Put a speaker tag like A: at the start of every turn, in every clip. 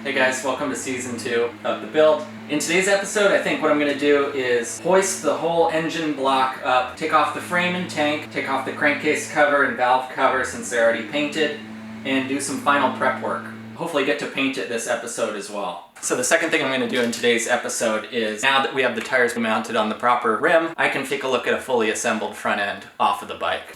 A: Hey guys, welcome to season 2 of the build. In today's episode, I think what I'm going to do is hoist the whole engine block up, take off the frame and tank, take off the crankcase cover and valve cover since they're already painted, and do some final prep work. Hopefully get to paint it this episode as well. So the second thing I'm going to do in today's episode is, now that we have the tires mounted on the proper rim, I can take a look at a fully assembled front end off of the bike.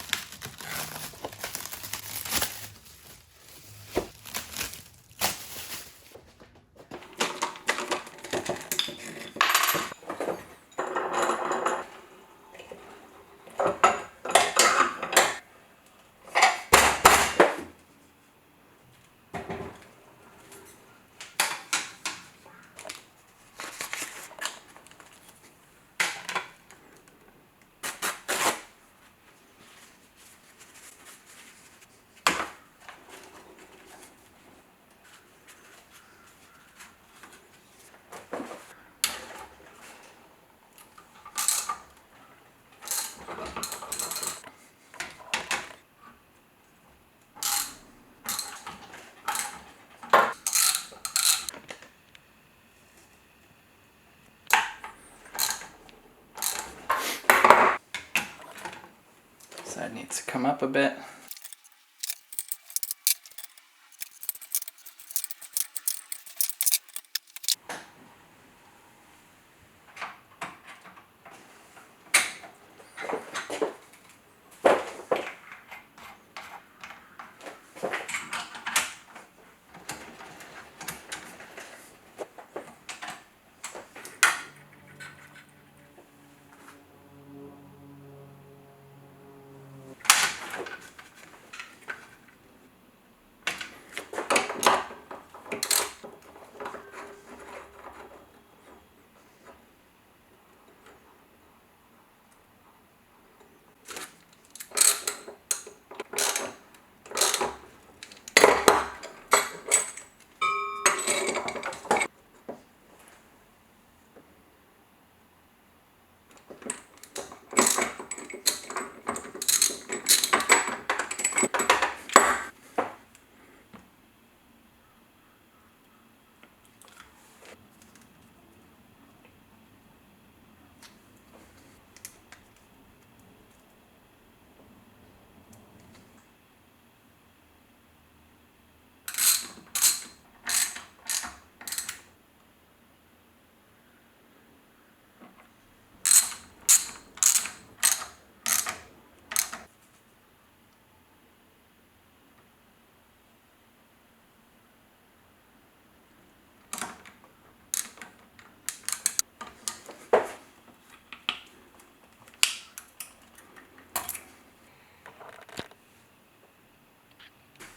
A: Side needs to come up a bit.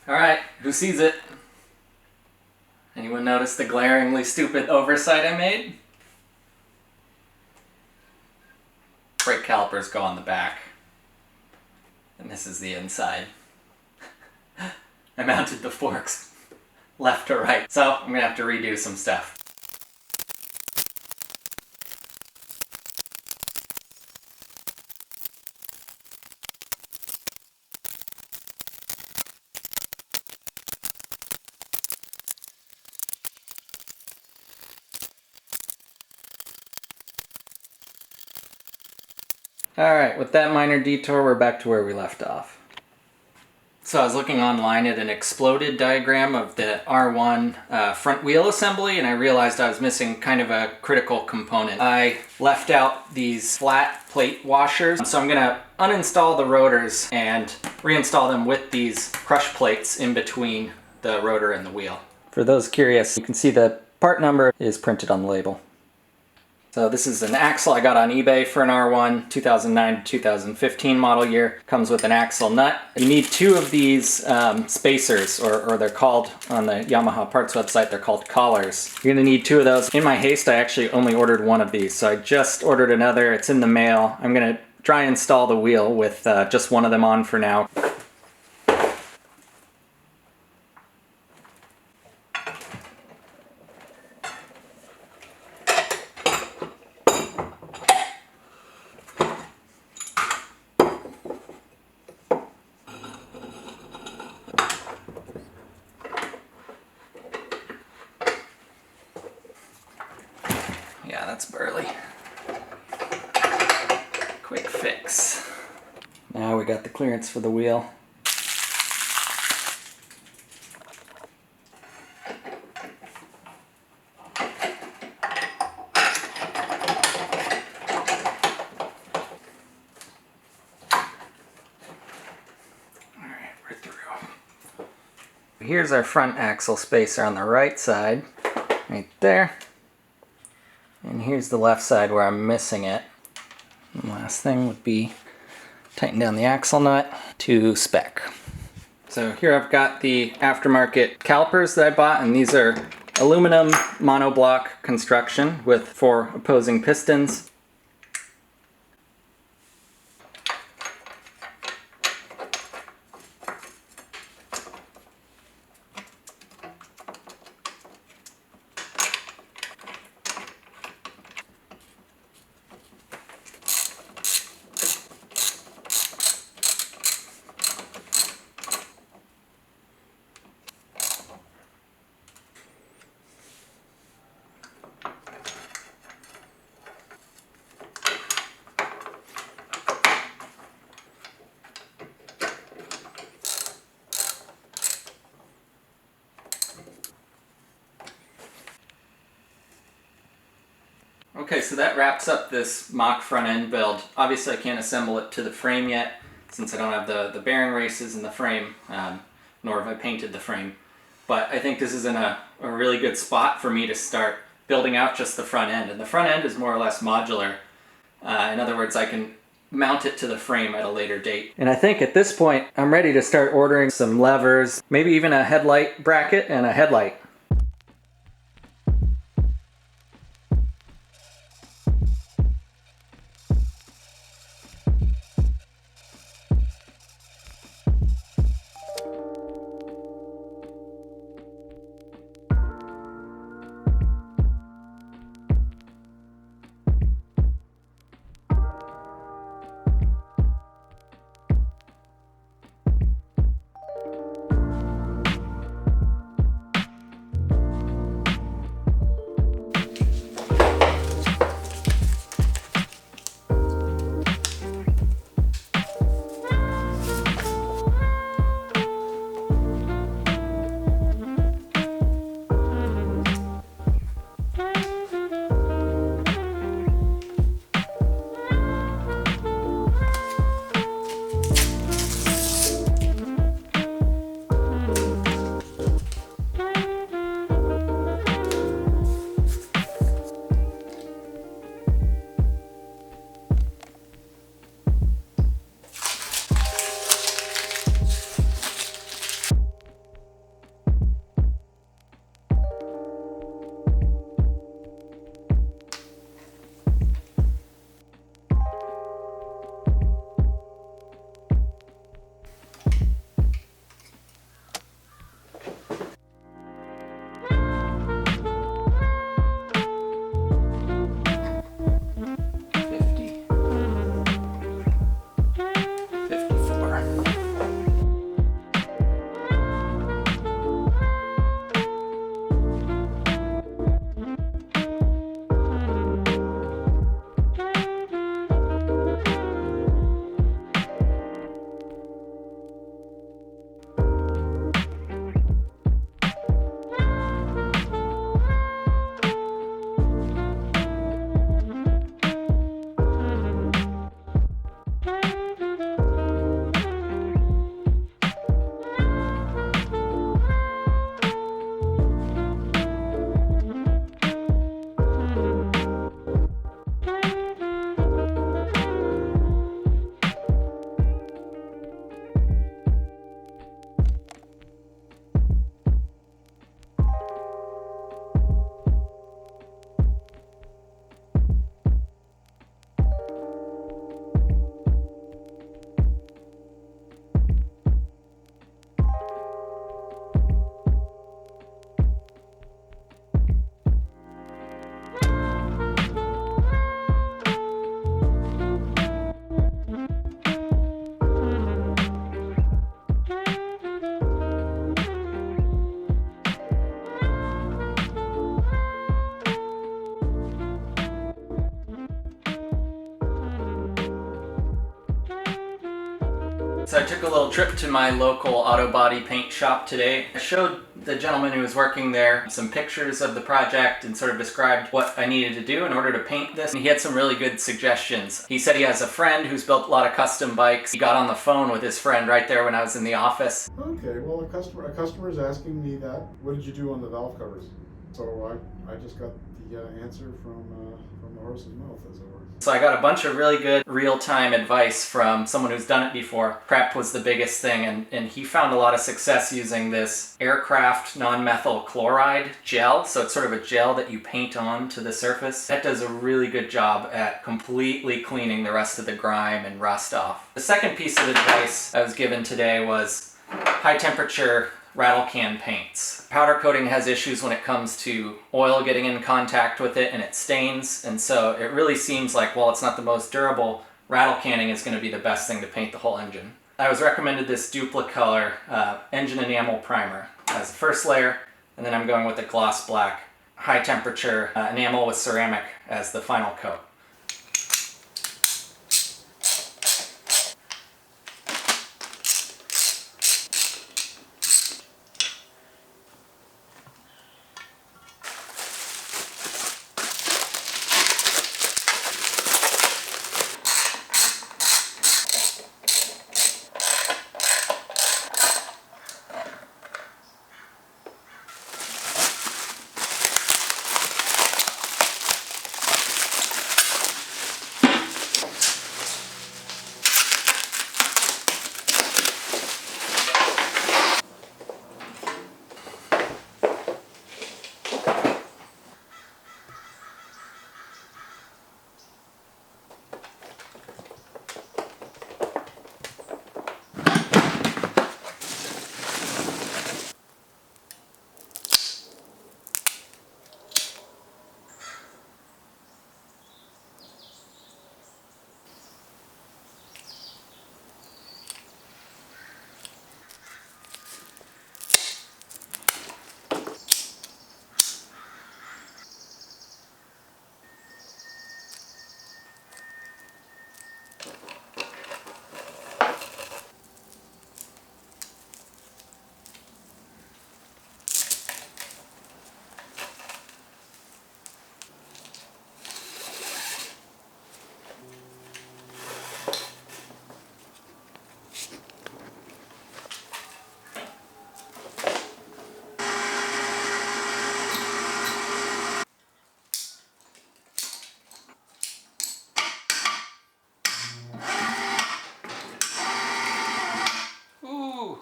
A: Alright, who sees it? Anyone notice the glaringly stupid oversight I made? Brake calipers go on the back. And this is the inside. I mounted the forks left to right, so I'm gonna have to redo some stuff. Alright, with that minor detour, we're back to where we left off. So I was looking online at an exploded diagram of the R1 front wheel assembly, and I realized I was missing kind of a critical component. I left out these flat plate washers, so I'm going to uninstall the rotors and reinstall them with these crush plates in between the rotor and the wheel. For those curious, you can see the part number is printed on the label. So this is an axle I got on eBay for an R1, 2009 to 2015 model year. Comes with an axle nut. You need two of these spacers, or they're called, on the Yamaha parts website, they're called collars. You're gonna need two of those. In my haste, I actually only ordered one of these, so I just ordered another. It's in the mail. I'm gonna try and install the wheel with just one of them on for now. Yeah, that's burly. Quick fix. Now we got the clearance for the wheel. Here's our front axle spacer on the right side, right there. And here's the left side where I'm missing it. And last thing would be tighten down the axle nut to spec. So here I've got the aftermarket calipers that I bought, and these are aluminum monoblock construction with 4 opposing pistons. Okay, so that wraps up this mock front end build. Obviously I can't assemble it to the frame yet since I don't have the bearing races in the frame, nor have I painted the frame. But I think this is in a really good spot for me to start building out just the front end. And the front end is more or less modular. In other words, I can mount it to the frame at a later date. And I think at this point I'm ready to start ordering some levers, maybe even a headlight bracket and a headlight. So I took a little trip to my local auto body paint shop today. I showed the gentleman who was working there some pictures of the project and sort of described what I needed to do in order to paint this. And he had some really good suggestions. He said he has a friend who's built a lot of custom bikes. He got on the phone with his friend right there when I was in the office.
B: Okay, well a customer is asking me that. What did you do on the valve covers? So I just got the answer from the horse's mouth, as it were.
A: So I got a bunch of really good real-time advice from someone who's done it before. Prep was the biggest thing, and he found a lot of success using this aircraft non-methyl chloride gel. So it's sort of a gel that you paint on to the surface. That does a really good job at completely cleaning the rest of the grime and rust off. The second piece of advice I was given today was high temperature rattle can paints. Powder coating has issues when it comes to oil getting in contact with it and it stains, and so it really seems like, while it's not the most durable, rattle canning is going to be the best thing to paint the whole engine. I was recommended this Duplicolor engine enamel primer as the first layer, and then I'm going with the gloss black high temperature enamel with ceramic as the final coat. Ooh,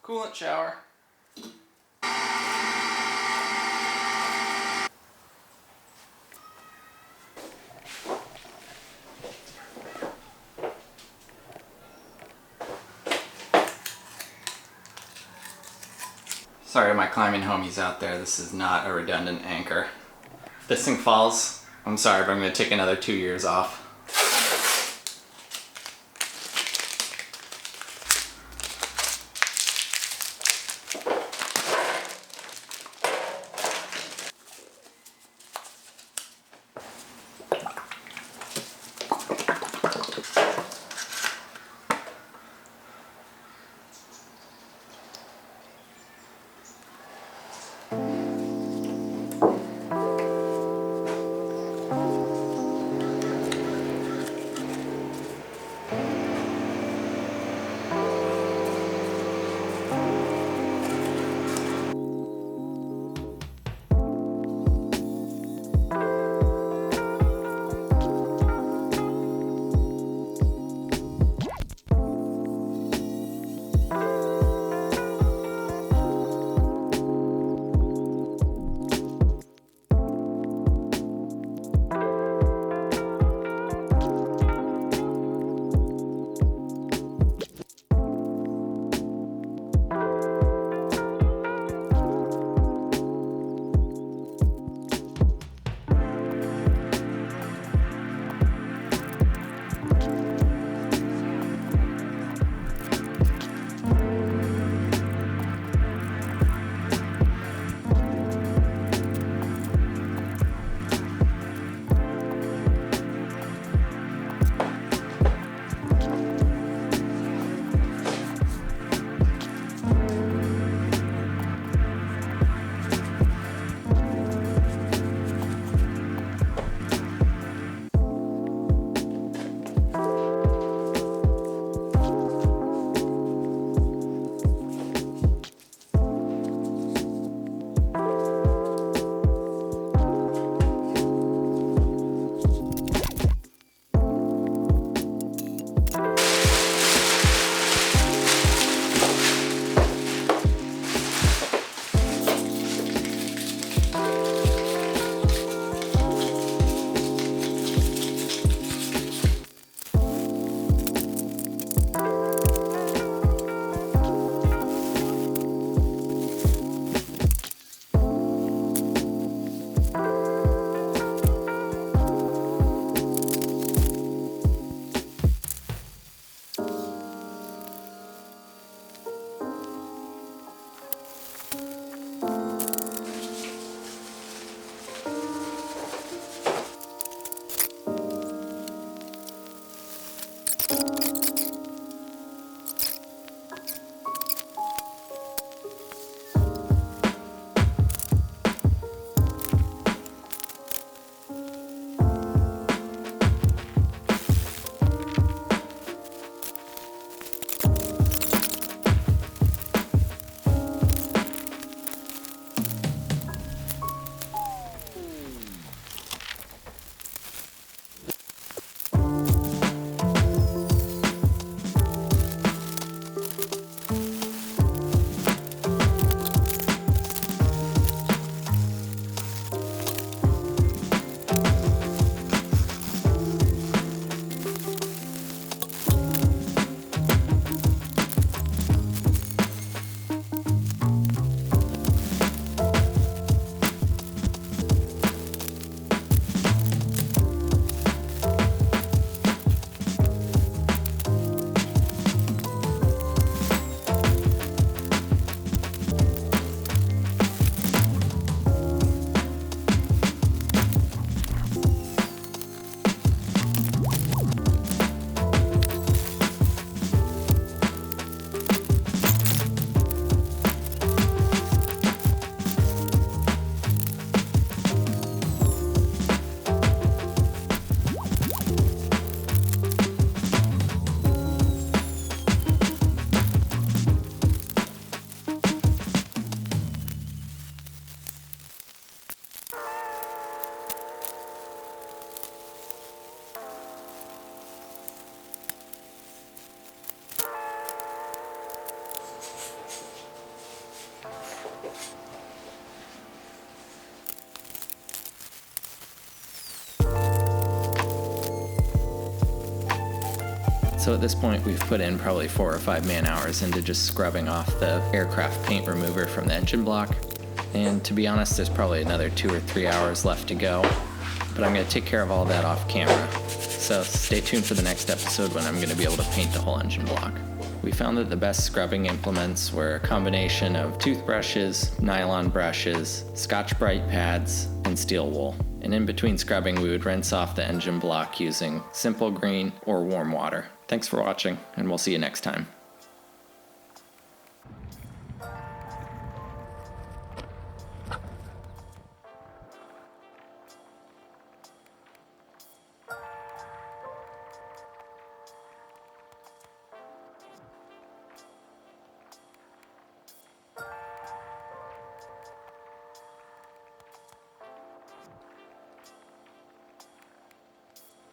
A: coolant shower. Sorry to my climbing homies out there, this is not a redundant anchor. If this thing falls, I'm sorry, but I'm going to take another 2 years off. So at this point, we've put in probably 4 or 5 man hours into just scrubbing off the aircraft paint remover from the engine block. And to be honest, there's probably another 2 or 3 hours left to go. But I'm going to take care of all that off camera. So stay tuned for the next episode when I'm going to be able to paint the whole engine block. We found that the best scrubbing implements were a combination of toothbrushes, nylon brushes, Scotch-Brite pads, and steel wool. And in between scrubbing, we would rinse off the engine block using simple green or warm water. Thanks for watching, and we'll see you next time.